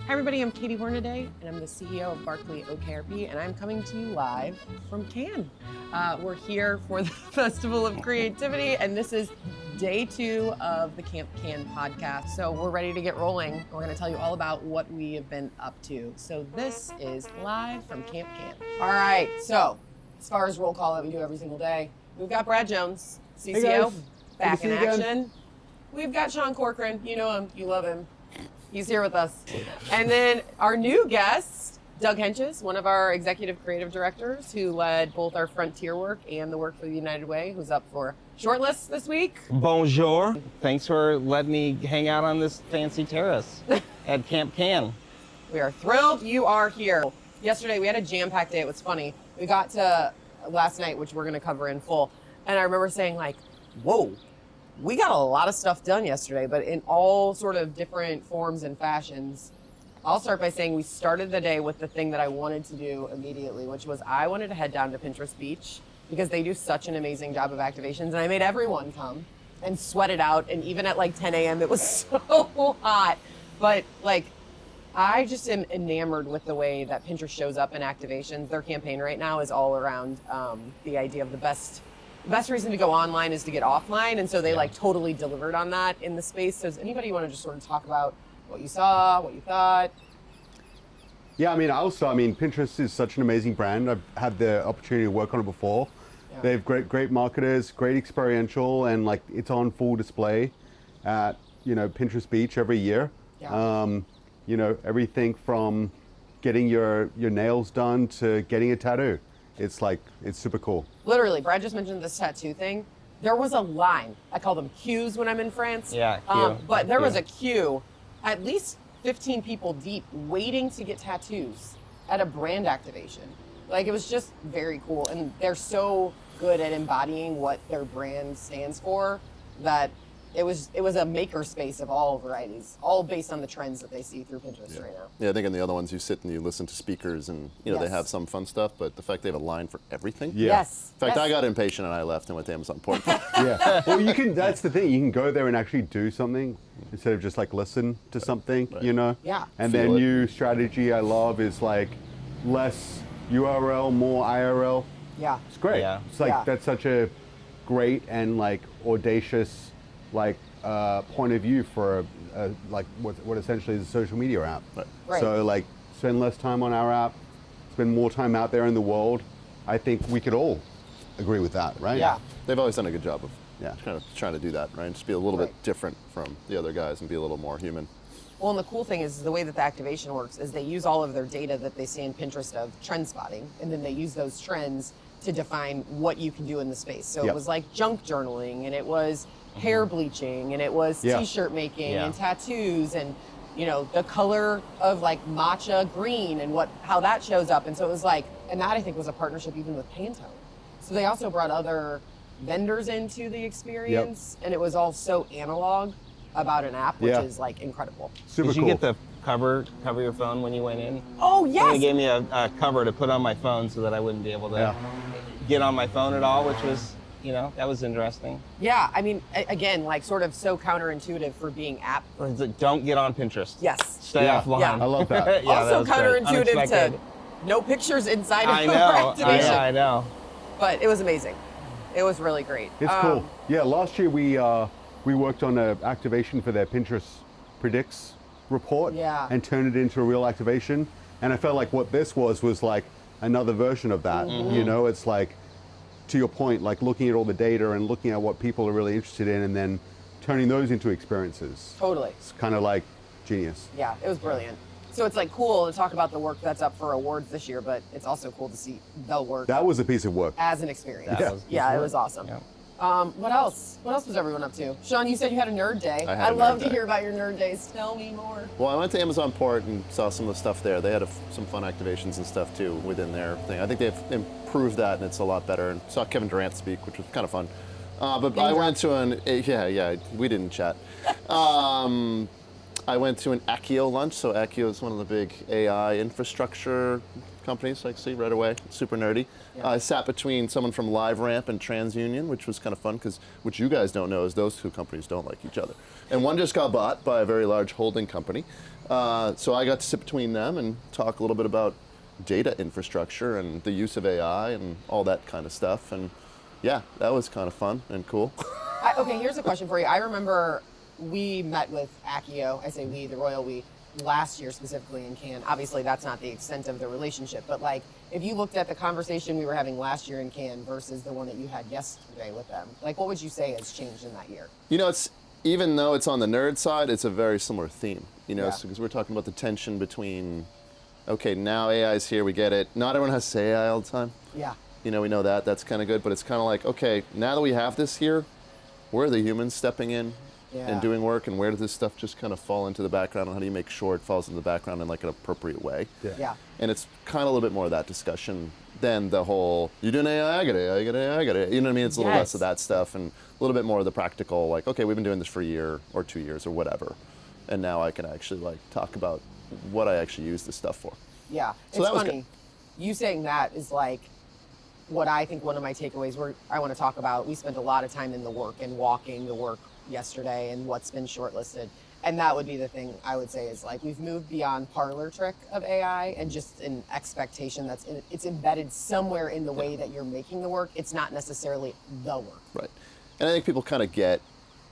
Hi everybody, I'm Katie Hornaday, and I'm the CEO of Barkley OKRP, and I'm coming to you live from Cannes. We're here for the Festival of Creativity, and this is day 2 of the Camp Cannes podcast. So we're ready to get rolling. We're going to tell you all about what we have been up to. So this is live from Camp Cannes. All right, so as far as roll call that we do every single day, we've got Brad Jones, CCO, back in action. We've got Sean Corcoran, you know him, you love him. He's here with us. And then our new guest, Doug Henches, one of our executive creative directors who led both our Frontier work and the work for the United Way, who's up for shortlist this week. Bonjour. Thanks for letting me hang out on this fancy terrace at Camp Cannes. We are thrilled you are here. Yesterday we had a jam-packed day. It was funny. We got to last night, which we're going to cover in full. And I remember saying like, whoa. We got a lot of stuff done yesterday, but in all sort of different forms and fashions. I'll start by saying we started the day with the thing that I wanted to do immediately, which was I wanted to head down to Pinterest Beach because they do such an amazing job of activations, and I made everyone come and sweat it out, and even at like 10 a.m. it was so hot. But like, I just am enamored with the way that Pinterest shows up in activations. Their campaign right now is all around the idea of the best reason to go online is to get offline, and so they like totally delivered on that in the space. So does anybody want to just sort of talk about what you saw, what you thought? Yeah, I mean, Pinterest is such an amazing brand. I've had the opportunity to work on it before. Yeah. They have great marketers, great experiential, and like it's on full display at, Pinterest Beach every year. Yeah. Everything from getting your nails done to getting a tattoo. It's super cool. Literally, Brad just mentioned this tattoo thing. There was a line. I call them queues when I'm in France. Yeah, queue. But there was a queue, at least 15 people deep, waiting to get tattoos at a brand activation. Like, it was just very cool. And they're so good at embodying what their brand stands for that it was a maker space of all varieties, all based on the trends that they see through Pinterest right now. Yeah, I think in the other ones you sit and you listen to speakers and they have some fun stuff, but the fact they have a line for everything. Yeah. Yes. In fact, I got impatient and I left and went to Amazon Port. Yeah. Well, that's the thing. You can go there and actually do something instead of just like listen to something, Right. Yeah. And their new strategy I love is like less URL, more IRL. Yeah. It's great. Yeah. It's like that's such a great and like audacious point of view for what essentially is a social media app. Right. So like spend less time on our app, spend more time out there in the world. I think we could all agree with that, right? Yeah. They've always done a good job of Yeah. trying to do that, right? Just be a little bit different from the other guys and be a little more human. Well, and the cool thing is the way that the activation works is they use all of their data that they see in Pinterest of trend spotting, and then they use those trends to define what you can do in the space. So it was like junk journaling, and it was hair bleaching, and it was t-shirt making and tattoos, and the color of like matcha green and how that shows up. And so it was like, and that I think was a partnership even with Pantone. So they also brought other vendors into the experience, and it was all so analog about an app, which is like incredible. Super Did you cool. get the cover your phone when you went in? Oh, yes! They gave me a cover to put on my phone so that I wouldn't be able to get on my phone at all, which was, that was interesting. Yeah, I mean, again, like sort of so counterintuitive for being app. It's like, don't get on Pinterest. Yes. Stay offline. Yeah. I love that. That Also was great. counterintuitive to Unexpected. no pictures inside of I your know, activation. I know. But it was amazing. It was really great. It's cool. Yeah, last year we worked on an activation for their Pinterest Predicts report and turned it into a real activation. And I felt like what this was like another version of that. It's like, to your point, like looking at all the data and looking at what people are really interested in and then turning those into experiences. Totally. It's kind of like genius. Yeah, it was brilliant. So it's like cool to talk about the work that's up for awards this year, but it's also cool to see the work That was a piece of work. as an experience. That was It was awesome. Yeah. What else? What else was everyone up to? Sean, you said you had a nerd day. I had a love nerd to day. hear about your nerd days. Tell me more. Well, I went to Amazon Port and saw some of the stuff there. They had some fun activations and stuff too within their thing. I think they've improved that and it's a lot better. And saw Kevin Durant speak, which was kind of fun. But I went to we didn't chat. I went to an Accio lunch. So Accio is one of the big AI infrastructure companies, I see right away, super nerdy. Yeah. I sat between someone from LiveRamp and TransUnion, which was kind of fun because what you guys don't know is those two companies don't like each other. And one just got bought by a very large holding company. So I got to sit between them and talk a little bit about data infrastructure and the use of AI and all that kind of stuff. And yeah, that was kind of fun and cool. Okay, here's a question for you. I remember we met with Accio, I say we, the royal we, last year specifically in Cannes. Obviously, that's not the extent of the relationship, but like, if you looked at the conversation we were having last year in Cannes versus the one that you had yesterday with them, like, what would you say has changed in that year? You know, it's even though it's on the nerd side, it's a very similar theme. You know, Yeah. because we're talking about the tension between, okay, now AI's here, we get it. Not everyone has to say AI all the time. Yeah. You know, we know that. That's kind of good, but it's kind of like, okay, now that we have this here, where are the humans stepping in Yeah. and doing work, and where does this stuff just kind of fall into the background, and how do you make sure it falls into the background in like an appropriate way? Yeah. And it's kind of a little bit more of that discussion than the whole, you doing AI, I get AI, I get AI, I get AI. You know what I mean? It's a little less of that stuff and a little bit more of the practical, like, okay, we've been doing this for a year or 2 years or whatever. And now I can actually like talk about what I actually use this stuff for. Yeah. So It's that was funny. You saying that is like what I think one of my takeaways I want to talk about. We spent a lot of time in the work and walking the work yesterday and what's been shortlisted. And that would be the thing I would say is like we've moved beyond parlor trick of AI and just an expectation it's embedded somewhere in the way that you're making the work. It's not necessarily the work. Right. And I think people kind of get,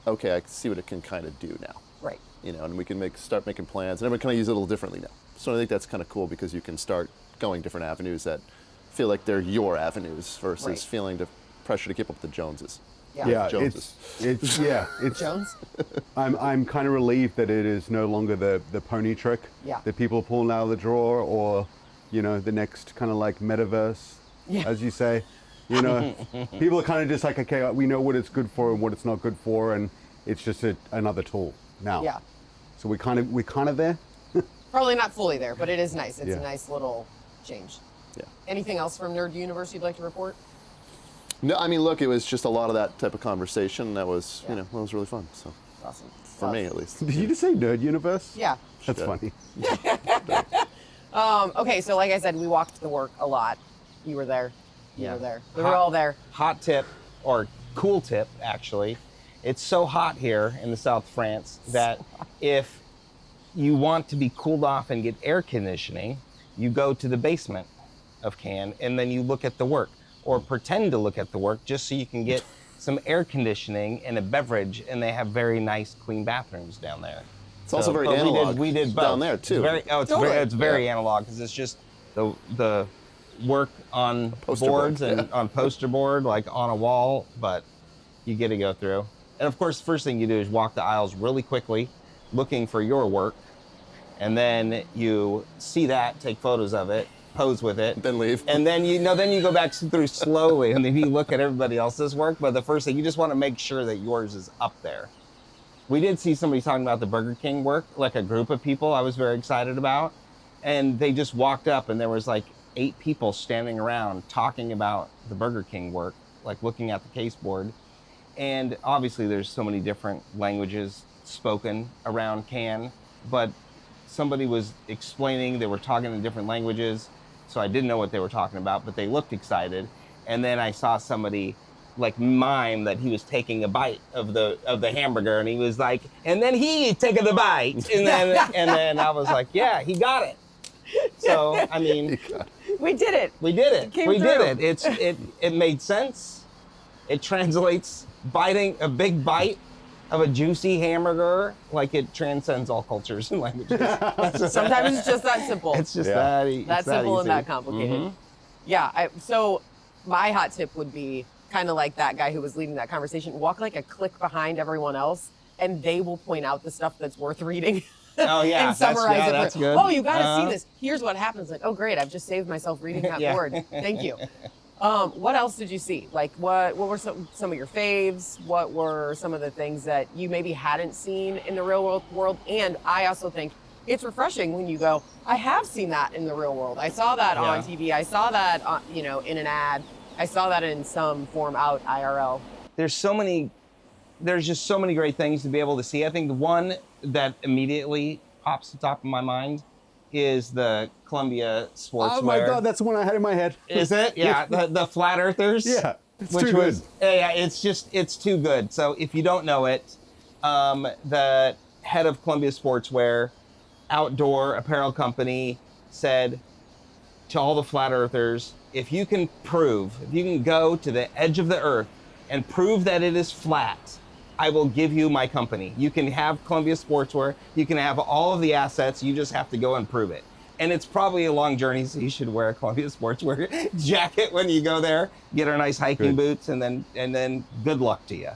okay, I can see what it can kind of do now. Right. You know, and we can start making plans, and everyone kind of use it a little differently now. So I think that's kind of cool because you can start going different avenues that feel like they're your avenues versus Right. feeling the pressure to keep up with the Joneses. Yeah, Joneses. it's Jones? I'm kind of relieved that it is no longer the pony trick Yeah. that people pull out of the drawer, or you know, the next kind of like metaverse, Yeah. as you say. You know, people are kind of just like, okay, we know what it's good for and what it's not good for, and it's just another tool now. Yeah. So we're kind of there. Probably not fully there, but it is nice. It's Yeah. a nice little change. Yeah. Anything else from Nerd Universe you'd like to report? No, I mean, look, it was just a lot of that type of conversation. That was, Yeah. you know, that was really fun. So Awesome. for me, at least. Did you just say Nerd Universe? Yeah. That's Yeah. funny. Okay, so like I said, we walked the work a lot. You were there. You Yeah. were there. We were all there. Hot tip, or cool tip, actually. It's so hot here in the South of France that if you want to be cooled off and get air conditioning, you go to the basement of Cannes and then you look at the work, or pretend to look at the work just so you can get some air conditioning and a beverage, and they have very nice, clean bathrooms down there. It's also very but analog We did both. down there, too. Totally. It's very analog because it's just the work on Poster boards board, and on poster board, like on a wall, but you get to go through. And of course, the first thing you do is walk the aisles really quickly, looking for your work, and then you see that, take photos of it, pose with it, Then leave. and then you go back through slowly, and then you look at everybody else's work. But the first thing, you just want to make sure that yours is up there. We did see somebody talking about the Burger King work, like a group of people I was very excited about, and they just walked up, and there was like 8 people standing around talking about the Burger King work, like looking at the case board. And obviously there's so many different languages spoken around Cannes, but somebody was explaining, they were talking in different languages, so I didn't know what they were talking about, but they looked excited. And then I saw somebody like mime that he was taking a bite of the hamburger, and he was like, and then he taking the bite, and then I was like, yeah, he got it. So I mean, We did it. we did it. came We did through. it. It made sense. It translates biting a big bite of a juicy hamburger, like it transcends all cultures and languages. Sometimes it's just that simple. It's just Yeah. that That simple and easy. that complicated. Yeah. So my hot tip would be kind of like that guy who was leading that conversation. Walk like a click behind everyone else, and they will point out the stuff that's worth reading. Oh yeah, and summarize it. that's for, good. Oh, you got to see this. Here's what happens. Like, oh, great! I've just saved myself reading that Yeah. board. Thank you. What else did you see? Like, what were some of your faves? What were some of the things that you maybe hadn't seen in the real world? And I also think it's refreshing when you go, I have seen that in the real world. I saw that on Yeah. TV. I saw that, in an ad. I saw that in some form out IRL. There's just so many great things to be able to see. I think the one that immediately pops to the top of my mind is the Columbia Sportswear. Oh my God, that's the one I had in my head. Is it? Yeah, the Flat Earthers. Yeah, it's which too was, good. yeah, it's too good. So if you don't know it, the head of Columbia Sportswear outdoor apparel company said to all the flat earthers, if you can go to the edge of the earth and prove that it is flat, I will give you my company. You can have Columbia Sportswear, you can have all of the assets, you just have to go and prove it. And it's probably a long journey, so you should wear a Columbia Sportswear jacket when you go there, get our nice hiking boots, and then good luck to you.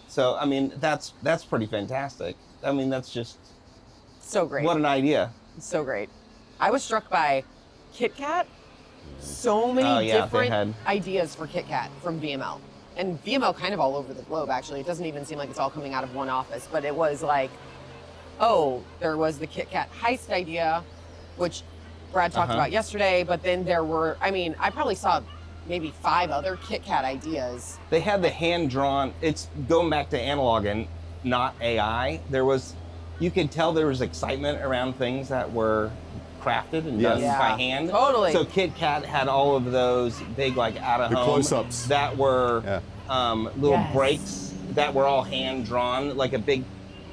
So, I mean, that's pretty fantastic. I mean, that's just So great. what an idea. So great. I was struck by Kit Kat. So many different ideas for Kit Kat from VML. And VML kind of all over the globe, actually. It doesn't even seem like it's all coming out of one office, but it was like, oh, there was the Kit Kat heist idea, which Brad talked about yesterday, but then there were, I mean, I probably saw maybe 5 other Kit Kat ideas. They had the hand-drawn, it's going back to analog and not AI. You could tell there was excitement around things that were crafted and done by hand. Totally. So Kit Kat had all of those big, like, out-of-home close-ups that were little breaks that were all hand-drawn, like a big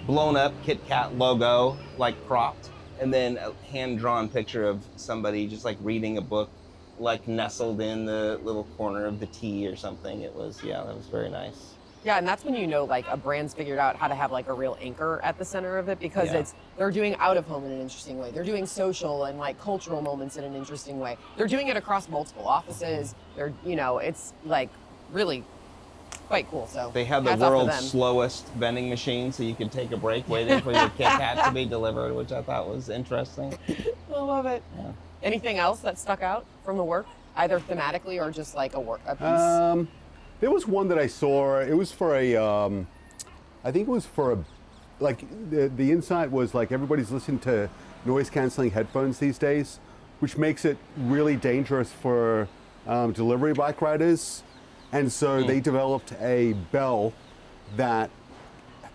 blown-up Kit Kat logo, like cropped, and then a hand-drawn picture of somebody just like reading a book, like nestled in the little corner of the tea or something. It was, that was very nice. Yeah, and that's when you know like a brand's figured out how to have like a real anchor at the center of it, because they're doing out of home in an interesting way. They're doing social and like cultural moments in an interesting way. They're doing it across multiple offices. They're, it's like really quite cool. So they had the world's slowest vending machine, so you could take a break waiting for your Kit Kat to be delivered, which I thought was interesting. I love it. Yeah. Anything else that stuck out from the work, either thematically or just like a piece? There was one that I saw. It was for I think it was for a, like the insight was like everybody's listening to noise canceling headphones these days, which makes it really dangerous for delivery bike riders. And so they developed a bell that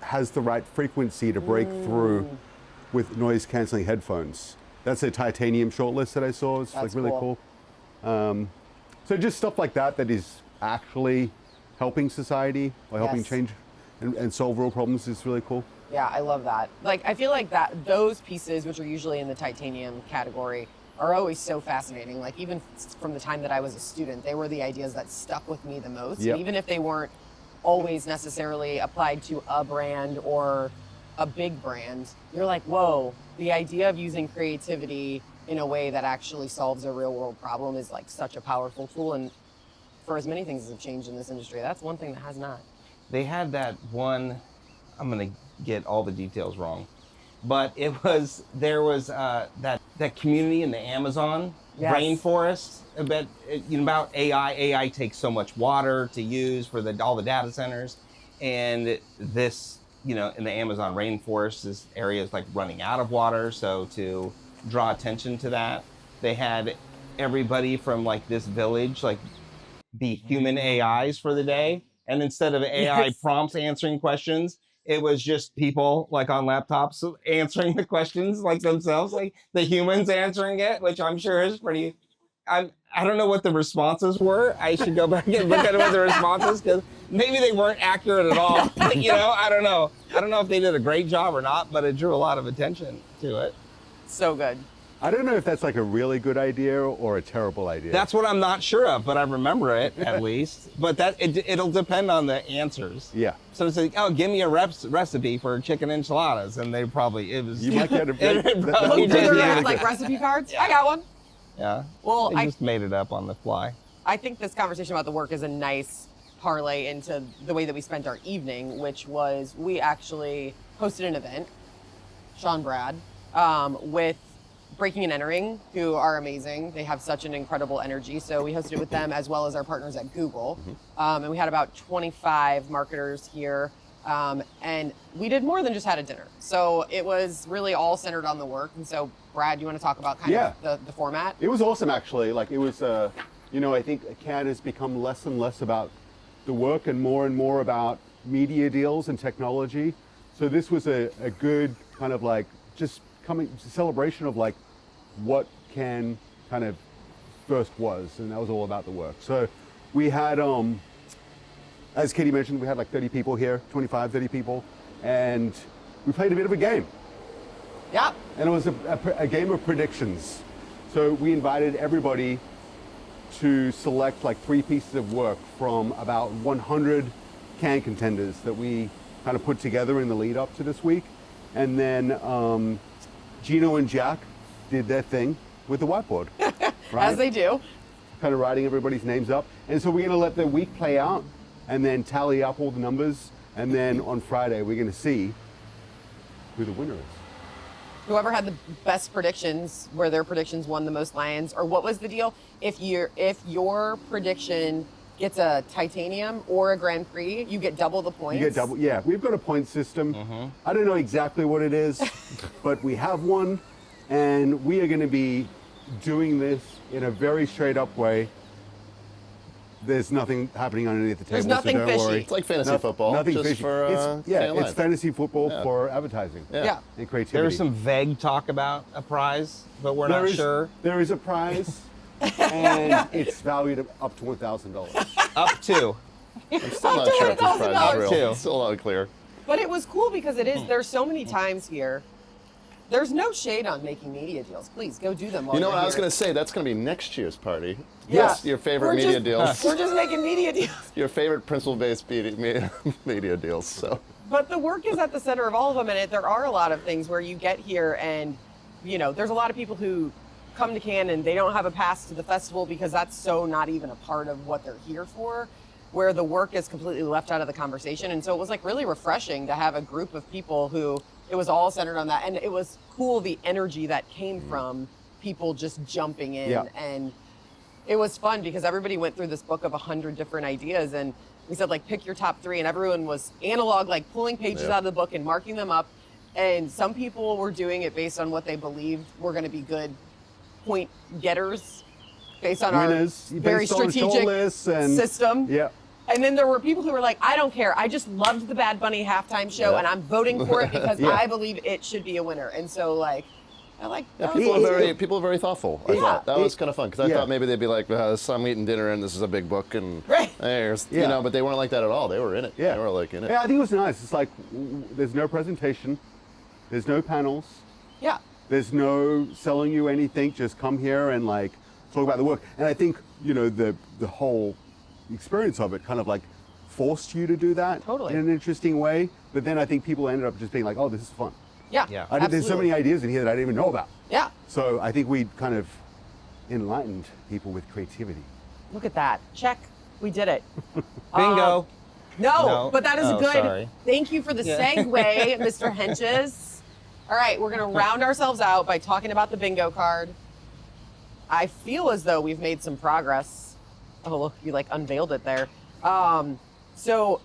has the right frequency to break through with noise canceling headphones. That's a titanium shortlist that I saw. It's like really cool. So just stuff like that is actually helping society or helping change and solve real problems is really cool. Yeah, I love that. Like, I feel like those pieces, which are usually in the titanium category, are always so fascinating. Like, even from the time that I was a student, they were the ideas that stuck with me the most. Yep. And even if they weren't always necessarily applied to a brand or a big brand, you're like, whoa, the idea of using creativity in a way that actually solves a real world problem is like such a powerful tool. And for as many things as have changed in this industry, that's one thing that has not. They had that one, I'm gonna get all the details wrong, but there was that community in the Amazon rainforest about AI. AI takes so much water to use for all the data centers, and this, in the Amazon rainforest, this area is like running out of water. So to draw attention to that, they had everybody from like this village like be human AIs for the day, and instead of AI prompts answering questions, it was just people like on laptops answering the questions like themselves, like the humans answering it, which I'm sure is pretty. I don't know what the responses were. I should go back and look at what the responses, because maybe they weren't accurate at all. I don't know. I don't know if they did a great job or not, but it drew a lot of attention to it. So good. I don't know if that's like a really good idea or a terrible idea. That's what I'm not sure of, but I remember it at least. But it'll depend on the answers. Yeah. So it's like, oh, give me a recipe for chicken enchiladas, and they probably You might get like recipe cards. I got one. Yeah. Well, they just made it up on the fly. I think this conversation about the work is a nice parlay into the way that we spent our evening, which was we actually hosted an event, Sean Brad, with Breaking and Entering, who are amazing. They have such an incredible energy. So we hosted it with them as well as our partners at Google. And we had about 25 marketers here. And we did more than just had a dinner. So it was really all centered on the work. And so, Brad, you want to talk about kind of the format? It was awesome, actually. Like, it was, I think CAD has become less and less about the work and more about media deals and technology. So this was a good kind of like just celebration of like what CAN kind of first was, and that was all about the work. So we had, as Katie mentioned, we had like 30 people here, 25, 30 people, and we played a bit of a game. Yep. and it was a game of predictions. So we invited everybody to select like 3 pieces of work from about 100 can contenders that we kind of put together in the lead up to this week. And then Gino and Jack did their thing with the whiteboard. Right? As they do. Kind of writing everybody's names up. And so we're going to let the week play out and then tally up all the numbers. And then on Friday, we're going to see who the winner is. Whoever had the best predictions, where their predictions won the most lions, or what was the deal? If your prediction gets a titanium or a Grand Prix, you get double the points. You get double, yeah. We've got a point system. I don't know exactly what it is, but we have one, and we are going to be doing this in a very straight up way. There's nothing happening underneath the table. There's nothing so don't fishy. worry. It's like fantasy football. Nothing just fishy. For, it's fantasy football for advertising Yeah. and creativity. There was some vague talk about a prize, but we're not sure. There is a prize, and it's valued up to $1,000. Up to. I'm still not sure if this prize $1,000. is Up to. real. It's still unclear. But it was cool because there's so many times here. There's no shade on making media deals. Please go do them. While You know you're what I was here. going to say? That's going to be next year's party. Yeah. Your favorite We're media just- deals. We're just making media deals. Your favorite principle-based media deals. So. But the work is at the center of all of them, and there are a lot of things where you get here and, there's a lot of people who come to Cannes and they don't have a pass to the festival because that's so not even a part of what they're here for, where the work is completely left out of the conversation. And so it was like really refreshing to have a group of people who it was all centered on that. And it was cool, the energy that came from people just jumping in. Yeah. And it was fun because everybody went through this book of 100 different ideas, and we said like pick your top 3, and everyone was analog, like pulling pages out of the book and marking them up. And some people were doing it based on what they believed were going to be good point getters, based on Winners, our very based on strategic shortlists and system. Yeah. And then there were people who were like, I don't care. I just loved the Bad Bunny halftime show, Yeah. and I'm voting for it because Yeah. I believe it should be a winner. And so, like, I like Yeah, that. was people are very thoughtful. I thought that was kind of fun because I Yeah. thought maybe they'd be like, "I'm eating dinner and this is a big book and Right. there's Yeah. but they weren't like that at all. They were in it. Yeah. They were like in it. Yeah, I think it was nice. It's like there's no presentation, there's no panels, Yeah. there's no selling you anything. Just come here and like talk about the work. And I think the whole experience of it kind of like forced you to do that Totally. in an interesting way. But then I think people ended up just being like, oh, this is fun. Yeah. Yeah. There's so many ideas in here that I didn't even know about. Yeah. So I think we kind of enlightened people with creativity. Look at that. Check. We did it. Bingo. No, but that is Oh, good. sorry. Thank you for the segue, Mr. Henches. All right, we're going to round ourselves out by talking about the bingo card. I feel as though we've made some progress. Oh, look, you like unveiled it there. So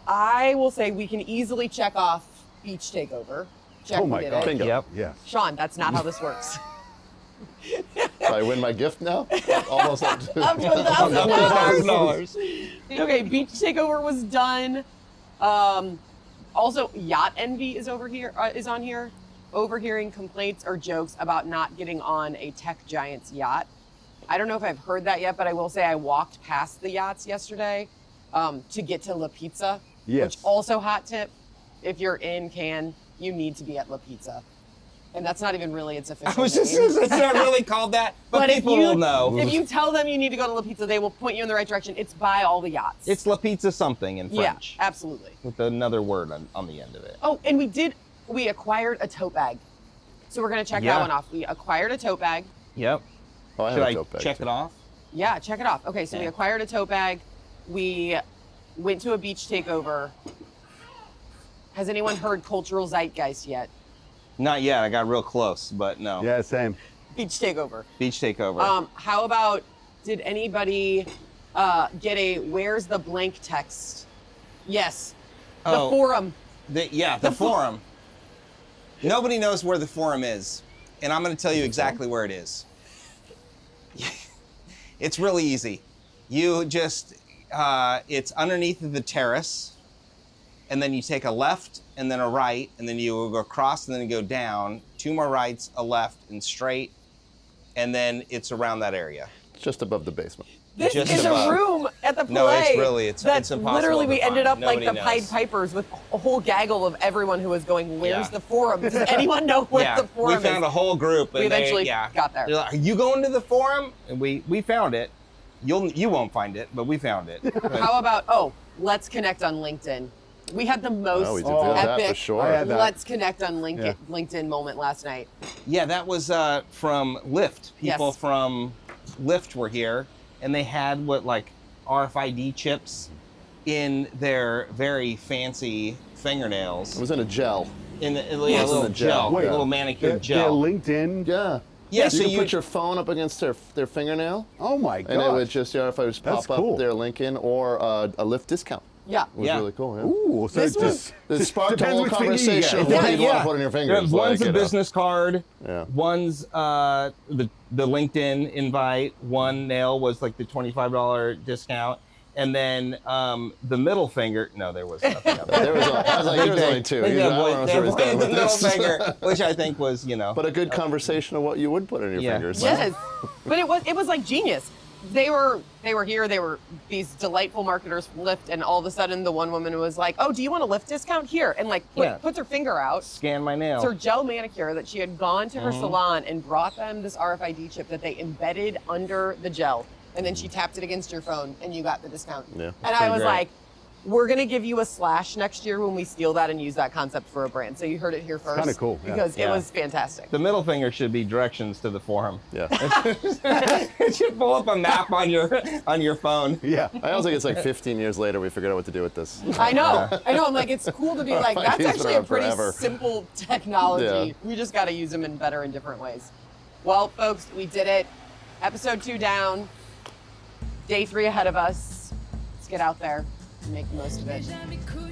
I will say we can easily check off Beach Takeover. Check, Oh my we did God. it. Bingo. Yep. Yes. Sean, that's not how this works. I win my gift now. Almost up to Up to $1,000. $1,000. Okay, Beach Takeover was done. Also, Yacht Envy is over here. Is on here. Overhearing complaints or jokes about not getting on a tech giant's yacht. I don't know if I've heard that yet, but I will say I walked past the yachts yesterday to get to La Pizza. Yes. Which also hot tip, if you're in Cannes, you need to be at La Pizza. And that's not even really its official I was just, name. it's not really called that, but if people you, will know. If you tell them you need to go to La Pizza, they will point you in the right direction. It's by all the yachts. It's La Pizza something in French. Yeah, absolutely. With another word on the end of it. Oh, and we acquired a tote bag. So we're going to check Yeah. that one off. We acquired a tote bag. Yep. Oh, I have Should a I tote bag, check too. it off? Yeah, check it off. Okay, so we Okay. acquired a tote bag. We went to a beach takeover. Has anyone heard Cultural Zeitgeist yet? Not yet. I got real close, but no. Yeah, same. Beach takeover. Beach takeover. How about, did anybody get a where's the blank text? Yes. The Oh. forum. The forum. Nobody knows where the forum is, and I'm going to tell you exactly where it is. It's really easy. You just, it's underneath the terrace, and then you take a left and then a right, and then you will go across and then you go down, 2 more rights, a left, and straight, and then it's around that area. It's just above the basement. This just is above. a room at the play. No, it's really- it's that impossible literally to we ended find. up like Nobody the Pied knows. Pipers with a whole gaggle of everyone who was going, where's Yeah. the forum? Does anyone know where Yeah, the forum we found is? a whole group. And We eventually they, yeah, got there. They're like, are you going to the forum? And we found it. You won't find it, but we found it. How about, let's connect on LinkedIn. We had the most we did that for epic sure. I had that. let's connect on Yeah. LinkedIn moment last night. Yeah, that was from Lyft. People Yes. from Lyft were here, and they had like RFID chips in their very fancy fingernails. It was in a gel. In a Yes. little In the gel. gel, Wait, a little manicured Their gel. LinkedIn. Yeah. Yeah, so so you you put your phone up against their fingernail, Oh my god. and it would just, if I just That's pop cool. up their Lincoln or a Lyft discount. Yeah. It was Yeah. really cool. Yeah. Ooh, so This it just It sparked a depends whole which finger you conversation of get. what you want to put on your fingers. One's like, a you know. business card. Yeah. One's the LinkedIn invite. One nail was like the $25 discount, and then the middle finger. No, there was nothing. Of it. There was, I was like, there was only two. They I don't know avoided where he's going the with middle this. finger, which I think was, But a good conversation of what you would put on your Yeah. fingers. Yes. But it was like genius. They were here, they were these delightful marketers from Lyft, and all of a sudden the one woman was like, oh, do you want a Lyft discount? Here. And like puts her finger out. scan my nail. It's her gel manicure that she had gone to her salon and brought them this RFID chip that they embedded under the gel. And then she tapped it against your phone and you got the discount. Yeah. And I pretty was great. like, we're going to give you a slash next year when we steal that and use that concept for a brand. So you heard it here first. kinda cool, yeah. Because it Yeah. was fantastic. The middle finger should be directions to the forum. Yeah. It should pull up a map on your phone. yeah. I also think it's like 15 years later we figured out what to do with this. I know. I'm like, it's cool to be like, that's He's been actually a around pretty forever. simple technology. Yeah. We just got to use them in better and different ways. Well, folks, we did it. Episode 2 down. Day 3 ahead of us. Let's get out there and make the most of it.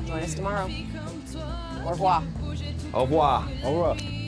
Join us tomorrow. Au revoir. Au revoir. All right.